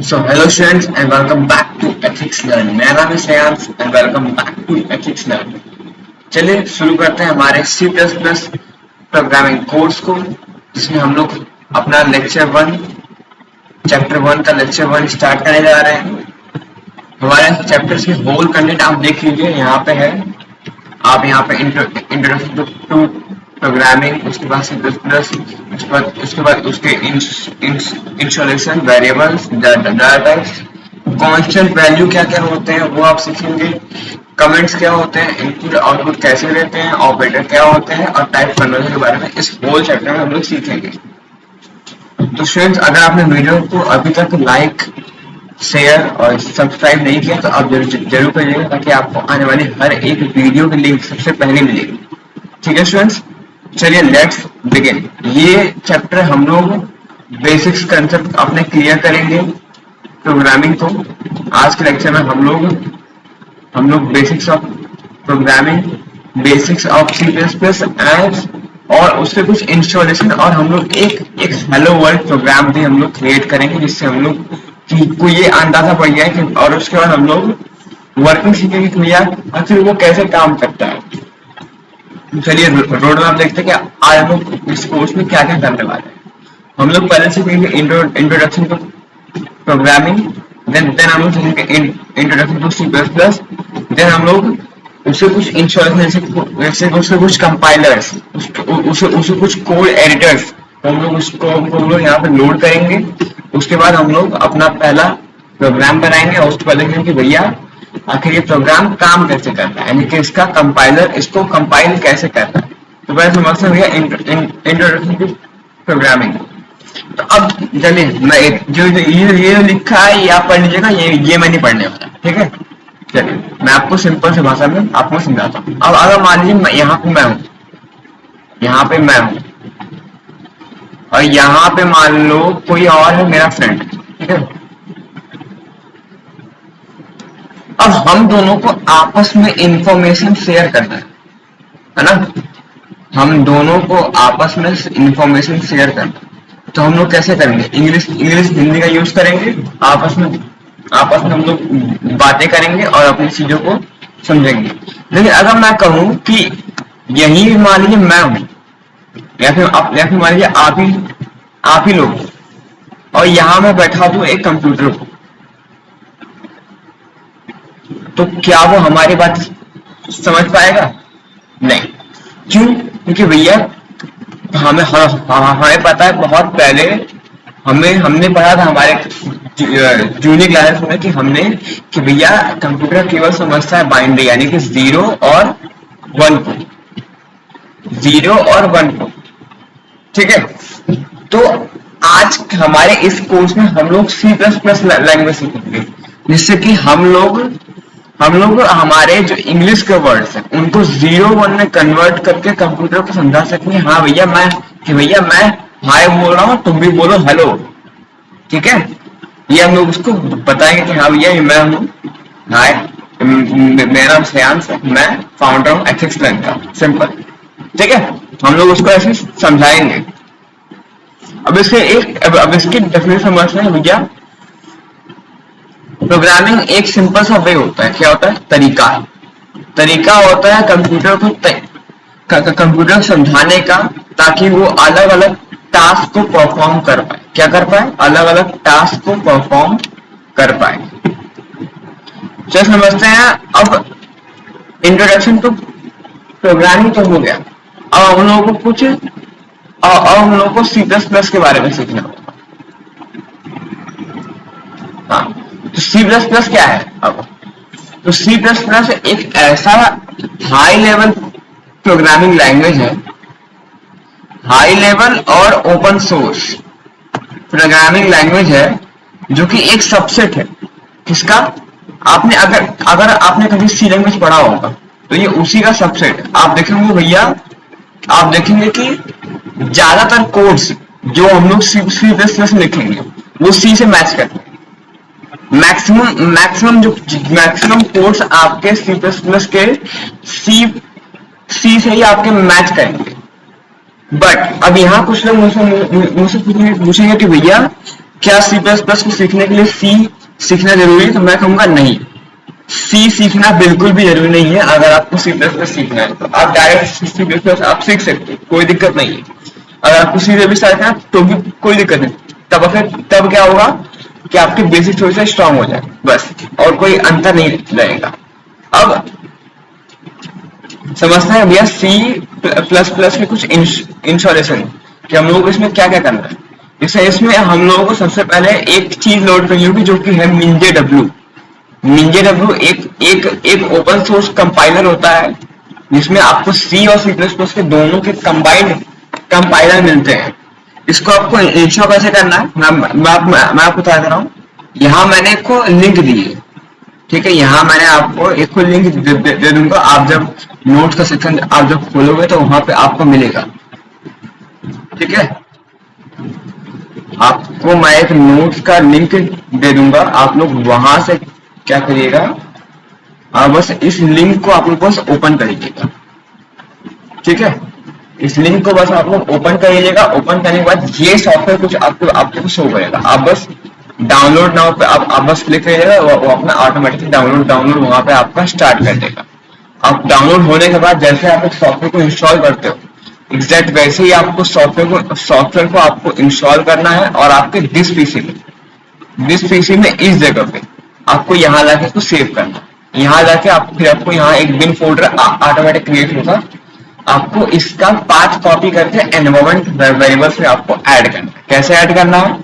So hello students and welcome back to Ethics Learn। मेरा नाम है Shreyansh and welcome back to Ethics Learn। चलिए शुरू करते हैं हमारे C++ प्रोग्रामिंग कोर्स को, जिसमें हम लोग अपना लेक्चर 1 चैप्टर 1 का लेक्चर 1 स्टार्ट करने जा रहे हैं। हमारे चैप्टर की होल कंटेंट आप देख लीजिए, यहाँ पे है। आप यहाँ पे इंट्रोडक्शन टू प्रोग्रामिंग, उसके बाद C++, उसके बाद उसके installation, variables, data types, constant value क्या क्या होते हैं वो आप सीखेंगे। कमेंट्स क्या होते हैं, इनपुट आउटपुट कैसे लेते हैं, ऑपरेटर क्या होते हैं, और टाइप कन्वर्जन के बारे में इस होल चैप्टर में हम लोग सीखेंगे। तो स्टूडेंट्स, अगर आपने वीडियो को अभी तक लाइक, शेयर और सब्सक्राइब नहीं किया तो आप जरूर करिएगा, ताकि आपको आने वाली हर एक वीडियो की लिंक सबसे पहले मिलेगी। ठीक है स्टूडेंट्स, चलिए लेट्स बिगिन। ये चैप्टर हम लोग बेसिक्स कंसेप्ट अपने क्लियर करेंगे प्रोग्रामिंग को। आज के लेक्चर में हम लोग basics of programming, basics of C++ and और उसके कुछ इंस्टॉलेशन, और हम लोग एक हेलो वर्ल्ड प्रोग्राम भी हम लोग क्रिएट करेंगे, जिससे हम लोग को ये अंदाजा पड़ जाए कि, और उसके बाद हम लोग वर्किंग सीखेंगे कि भैया आखिर वो कैसे काम करता है। चलिए रोड मैप देखते हैं कि आज हम लोग इस कोर्स में क्या क्या करने वाले हैं। हम लोग पहले सीखेंगे इंट्रोडक्शन टू प्रोग्रामिंग, देन हम लोग सीखेंगे इंट्रोडक्शन टू C++, देन हम लोग उसे कुछ इंस्टॉलेशन, जैसे कुछ कंपाइलर्स, उसे कुछ कोड एडिटर्स, हम लोग उसको हम लोग यहाँ पे लोड करेंगे। उसके बाद हम लोग अपना पहला प्रोग्राम बनाएंगे, और उसके बाद देखेंगे कि भैया आखिर ये प्रोग्राम काम कैसे करता है, यानी कि इसका कंपाइलर इसको कंपाइल कैसे करता है। तो पहले समझते हैं भैया इंट्रोडक्शन टू प्रोग्रामिंग। तो अब चलिए मैं जो ये लिखा है ये आप पढ़ लीजिएगा, ये मैं नहीं पढ़ने वाला, ठीक है। चलिए मैं आपको सिंपल से भाषा में आपको समझाता हूँ। अब अगर मान लीजिए यहाँ पे मैं हूँ, और यहाँ पे मान लो कोई और है मेरा फ्रेंड, ठीक है। अब हम दोनों को आपस में इंफॉर्मेशन शेयर करना है ना। हम दोनों को आपस में इंफॉर्मेशन शेयर करना है, तो हम लोग कैसे करेंगे? इंग्लिश हिंदी का यूज करेंगे। आपस में हम लोग बातें करेंगे और अपनी चीजों को समझेंगे। लेकिन अगर मैं कहूँ कि यही मान लीजिए मैं हूँ, या फिर मान लीजिए आप ही लोग, और यहाँ मैं बैठा दूं एक कंप्यूटर को, तो क्या वो हमारी बात समझ पाएगा? नहीं। क्यों? क्योंकि भैया हमें पता है, बहुत पहले हमने पढ़ा था हमारे जूनियर क्लासेस में कि भैया कंप्यूटर केवल समझता है बाइनरी, यानी कि 0 और 1 को, ठीक है। तो आज हमारे इस कोर्स में हम लोग C++ लैंग्वेज सीखेंगे, जिससे कि हम लोग हमारे जो इंग्लिश के वर्ड्स हैं उनको 0-1 में कन्वर्ट करके कंप्यूटर को समझा सकेंगे। हाँ भैया मैं हाय बोल रहा हूँ, तुम भी बोलो हेलो, ठीक है। ये हम लोग उसको बताएंगे कि हाँ भैया ये मैं हूँ, हाय मेरा नाम श्रेयांश है, मैं फाउंडर हूँ एथिक्स लर्न का, सिंपल, ठीक है। हम लोग उसको ऐसे समझाएंगे। अब इसकी डेफिनेशन समझते हैं भैया। प्रोग्रामिंग एक सिंपल सा वे होता है। क्या होता है? तरीका होता है कंप्यूटर को समझाने का, ताकि वो अलग अलग टास्क को परफॉर्म कर पाए। क्या कर पाए? अलग अलग टास्क को परफॉर्म कर पाए। चलिए समझते हैं। अब इंट्रोडक्शन टू प्रोग्रामिंग तो हो गया। अब हम लोगों को C++ के बारे में सीखना होगा। हाँ, तो C++ क्या है? अब तो C++ एक ऐसा हाई लेवल प्रोग्रामिंग लैंग्वेज है, हाई लेवल और ओपन सोर्स प्रोग्रामिंग लैंग्वेज है, जो कि एक सबसेट है। किसका? अगर आपने कभी C लैंग्वेज पढ़ा होगा तो ये उसी का सबसेट है। आप देखेंगे कि ज्यादातर कोड्स जो हम लोग C++ में लिखेंगे वो C से मैच करते हैं। मैक्सिमम कोड्स आपके C++ के C से ही आपके मैच करेंगे। बट अब यहाँ कुछ लोग मुझसे पूछेंगे कि भैया क्या C++ को सीखने के लिए सी सीखना जरूरी है? तो मैं कहूंगा नहीं, सी सीखना बिल्कुल भी जरूरी नहीं है। अगर आपको C++ सीखना है तो आप डायरेक्ट C++ आप सीख सकते हो, कोई दिक्कत नहीं है। अगर आपको सी से भी सीखना है तो भी कोई दिक्कत नहीं। तब क्या होगा कि आपके बेसिक थोड़े से स्ट्रांग हो जाए, बस, और कोई अंतर नहीं रहेगा। अब समझते हैं भैया C++ के कुछ इंस्टॉलेशन कि हम लोग इसमें क्या क्या करना है। जैसे इसमें हम लोगों को सबसे पहले एक चीज लोड करनी होगी जो कि है MinJW। MinJW एक ओपन सोर्स कंपाइलर होता है जिसमें आपको C और C++ के दोनों के कंबाइंड कंपाइलर मिलते हैं। इसको आपको इंस्टॉल कैसे करना है मैं आपको बता दे रहा हूँ। यहाँ मैंने को लिंक दी है, ठीक है, यहाँ मैंने आपको एक को लिंक दे दूंगा। आप जब नोट्स का सेक्शन आप जब खोलोगे तो वहां पे आपको मिलेगा, ठीक है। आपको मैं एक नोट्स का लिंक दे दूंगा, आप लोग वहां से क्या करिएगा, बस इस लिंक को आप लोग बस ओपन करिएगा, ठीक है। इस लिंक को बस आप लोग ओपन कर लीजिएगा। ओपन करने के बाद ये सॉफ्टवेयर कुछ आपको शो करेगा। आप बस डाउनलोड नाउ पे आप बस क्लिक करिएगा, वो अपना ऑटोमेटिकली डाउनलोड वहां पे आपका स्टार्ट कर देगा। आप डाउनलोड होने के बाद जैसे आप एक सॉफ्टवेयर को इंस्टॉल करते हो, एग्जैक्ट वैसे ही आपको सॉफ्टवेयर को आपको इंस्टॉल करना है। और आपके दिस पीसी में इस जगह पे आपको यहाँ लाके इसको सेव करना है। यहाँ जाके आपको यहाँ एक बिन फोल्डर ऑटोमेटिक क्रिएट होगा। आपको इसका पाथ कॉपी करके एनवायरनमेंट वेरिएबल्स में आपको ऐड करना है। कैसे ऐड करना है,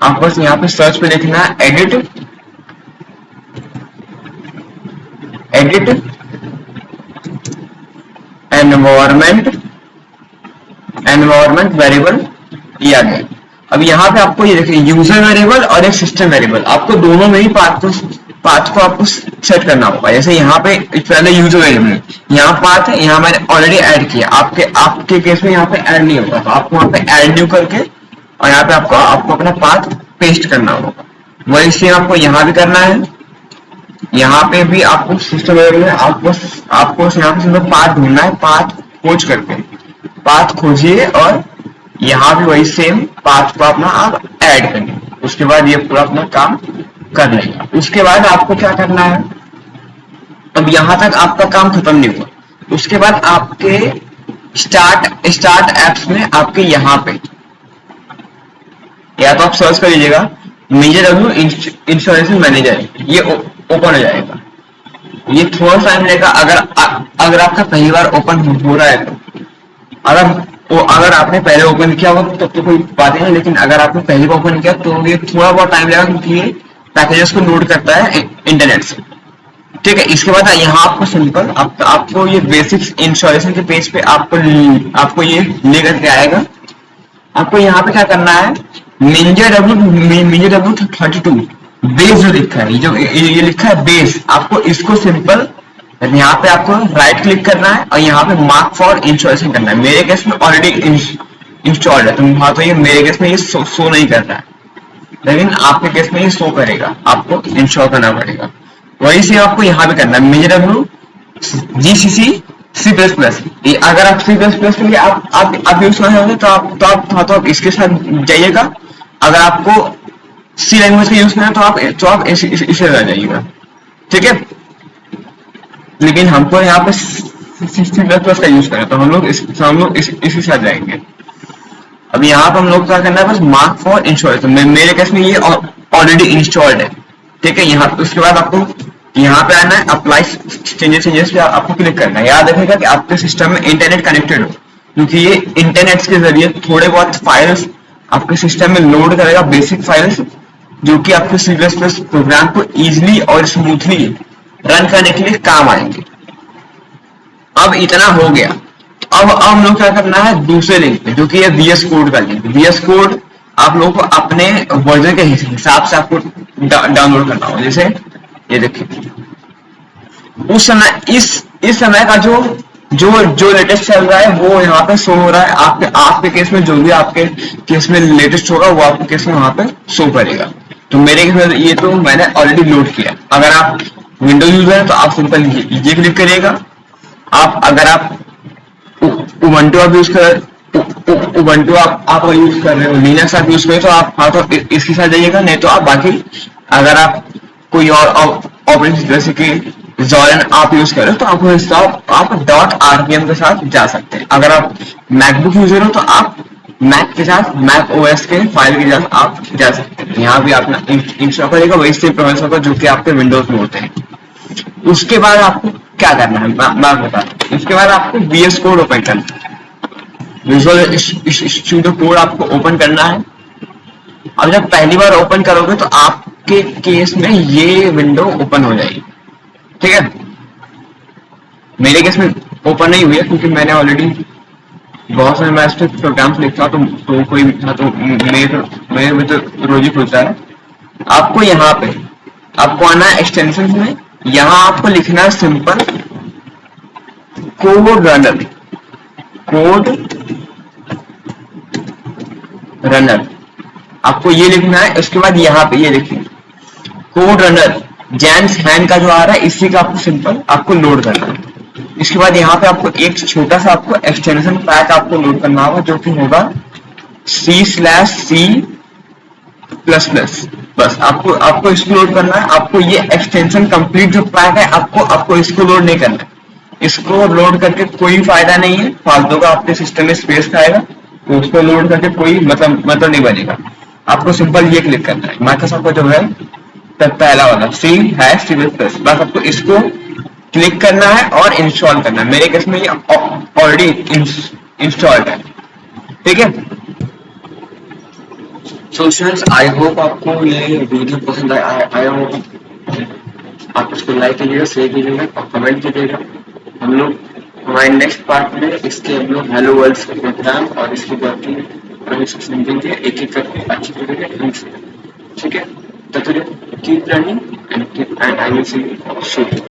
आप बस यहाँ पे सर्च पे लिखना है एडिट एनवायरनमेंट वेरिएबल, ये आ गया। अब यहाँ पे आपको ये देखिए यूजर वेरिएबल और एक सिस्टम वेरिएबल, आपको दोनों में ही पाथ को आपको सेट करना होगा। जैसे यहाँ पे पहले यूजर वेरिएबल, यहाँ पाथ है, यहाँ मैंने ऑलरेडी ऐड किया। आपके केस में यहाँ पे ऐड नहीं होगा, तो आपको वहाँ पे ऐड न्यू करके और यहाँ पे आपको अपना पाथ पेस्ट करना होगा। वही सेम आपको यहाँ भी करना है। यहाँ पे भी आपको सिस्टम वेरिएबल है, आपको यहाँ पे सिर्फ पाथ ढूंढना है। पाथ खोज करके पाथ खोजिए और यहाँ भी वही सेम पाथ को अपना आप ऐड करिए। उसके बाद ये पूरा अपना काम कर लेगा। उसके बाद आपको क्या करना है, अब यहाँ तक आपका काम खत्म नहीं हुआ। उसके बाद आपके स्टार्ट एप्स में आपके यहाँ पे या तो आप सर्च कर लीजिएगा MinJW इंस्टॉलेशन मैनेजर, ये ओपन हो जाएगा। ये थोड़ा टाइम लेगा अगर आपका पहली बार ओपन हो रहा है तो। अगर आपने पहले ओपन किया हो तो कोई बात नहीं, लेकिन अगर आपने पहले ओपन किया तो ये थोड़ा बहुत टाइम लगेगा क्योंकि ये पैकेजेस को लोड करता है इंटरनेट से, ठीक है। इसके बाद यहाँ आपको सिंपल आपको ये बेसिक्स इंस्टॉलेशन के पेज पे आपको ये लेकर के आएगा। आपको यहाँ पे क्या करना है, MinJW 32 बेस जो लिखा है, ये लिखा है बेस, आपको इसको सिंपल यहाँ पे आपको राइट क्लिक करना है और यहाँ पे मार्क फॉर इंस्टॉलेशन करना है। मेरे केस में ऑलरेडी इंस्टॉल्ड है तो ये मेरे केस में ये शो नहीं कर रहा है, लेकिन आपके केस में ये शो करेगा, आपको इंस्टॉल करना पड़ेगा। वही से आपको यहाँ पे करना है MinJW GCC C++। अगर आप C++ के लिए आप यूज करना चाहते हो तो आप इसके साथ जाइएगा। अगर आपको C लैंग्वेज का यूज करना है तो आप इसे लगा जाइएगा, ठीक है। लेकिन हमको यहाँ पे C++ का यूज करना है तो हम लोग इसी साथ जाएंगे। अब यहाँ पे हम लोग क्या करना है, बस मार्क फॉर इंस्टॉलेशन। मेरे केस में ये ऑलरेडी इंस्टॉल्ड है, ठीक है। यहाँ उसके बाद आपको यहाँ पे आना है, अप्लाई चेंजेस पे आपको क्लिक करना है। याद रखिएगा कि आपके सिस्टम में इंटरनेट कनेक्टेड हो, क्योंकि ये इंटरनेट के जरिए थोड़े बहुत फाइल्स आपके सिस्टम में लोड करेगा, बेसिक फाइल्स जो कि आपके C++ प्रोग्राम को इजिली और स्मूथली रन करने के लिए काम आएंगे। अब इतना हो गया, अब हम लोग क्या करना है दूसरे लिंक पे, जो कि है VS कोड का लिंक। VS कोड आप लोगों को अपने वर्जन के हिसाब से आपको डाउनलोड करना होगा। जैसे ये देखिए उस समय इस समय का जो लेटेस्ट चल रहा है वो यहाँ पे शो हो रहा है। आपके केस में जो भी आपके केस में लेटेस्ट होगा वो आपके केस में वहां पे शो करेगा। तो मेरे केस में ये तो मैंने ऑलरेडी लोड किया। अगर आप विंडोज यूजर है तो आप सिंपल ये क्लिक करिएगा। अगर आप उबंटू आप यूज उबंटू आप यूज कर रहे हो, लिनक्स आप यूज कर रहे हो, तो आप हाँ तो इसके साथ जाइएगा, नहीं तो आप बाकी अगर आप कोई और ऑपरेटिंग जैसे कि Zorin आप यूज कर रहे हो तो आपको हिसाब आप .rpm के साथ जा सकते हैं। अगर आप मैकबुक यूजर हो तो आप मैक के साथ मैक ओएस के फाइल के साथ आप जा सकते हैं। यहाँ भी आप इंस्टॉल करेगा वही सेम प्रोसेस होगा जो कि आपके विंडोज में होते हैं। उसके बाद आपको क्या करना है मैं बता रहा हूँ। उसके बाद आपको VS कोड ओपन करना है, विजुअल स्टूडियो कोड आपको ओपन करना है। अब जब पहली बार ओपन करोगे तो आपके केस में ये विंडो ओपन हो जाएगी, ठीक है। मेरे केस में ओपन नहीं हुई है क्योंकि मैंने ऑलरेडी बहुत सारे मैं इसमें प्रोग्राम्स लिखता हूँ तो कोई भी था तो मेरे में तो रोज ही खुलता है। आपको यहाँ पे आपको आना है एक्सटेंशन में, यहाँ आपको लिखना है simple code runner, code runner आपको ये लिखना है। उसके बाद यहाँ पे ये लिखिए कोड रनर जैम्स हैंड का जो आ रहा है इसी का आपको सिंपल आपको लोड करना है। इसके बाद यहाँ पे आपको एक छोटा सा आपको एक्सटेंशन पैक आपको लोड करना होगा जो कि होगा C/C++। बस आपको इसको लोड करना है। आपको ये एक्सटेंशन कंप्लीट जो पैक है आपको इसको लोड नहीं करना है। इसको लोड करके कोई फायदा नहीं है, फालतू का आपके सिस्टम में स्पेस खाएगा, तो उसको लोड करके कोई मतलब नहीं बनेगा। आपको सिंपल ये क्लिक करना है माइक्रोसॉफ्ट का जो है पहला वाला C#C++, बस आपको इसको क्लिक करना है और इंस्टॉल करना है। मेरे केस में ये ऑलरेडी इंस्टॉल्ड है, ठीक है। सो स्टूडेंट्स, आई होप आपको ये वीडियो पसंद आया होगा। आप इसको लाइक कीजिएगा, शेयर कीजिएगा और कमेंट कीजिएगा। हम लोग हमारे नेक्स्ट पार्ट में इसके हम लोग हेलो वर्ल्ड के प्रोग्राम और इसकी बाकी समझेंगे एक एक करके अच्छी तरीके से, ठीक है। तो keep learning and I will see you soon.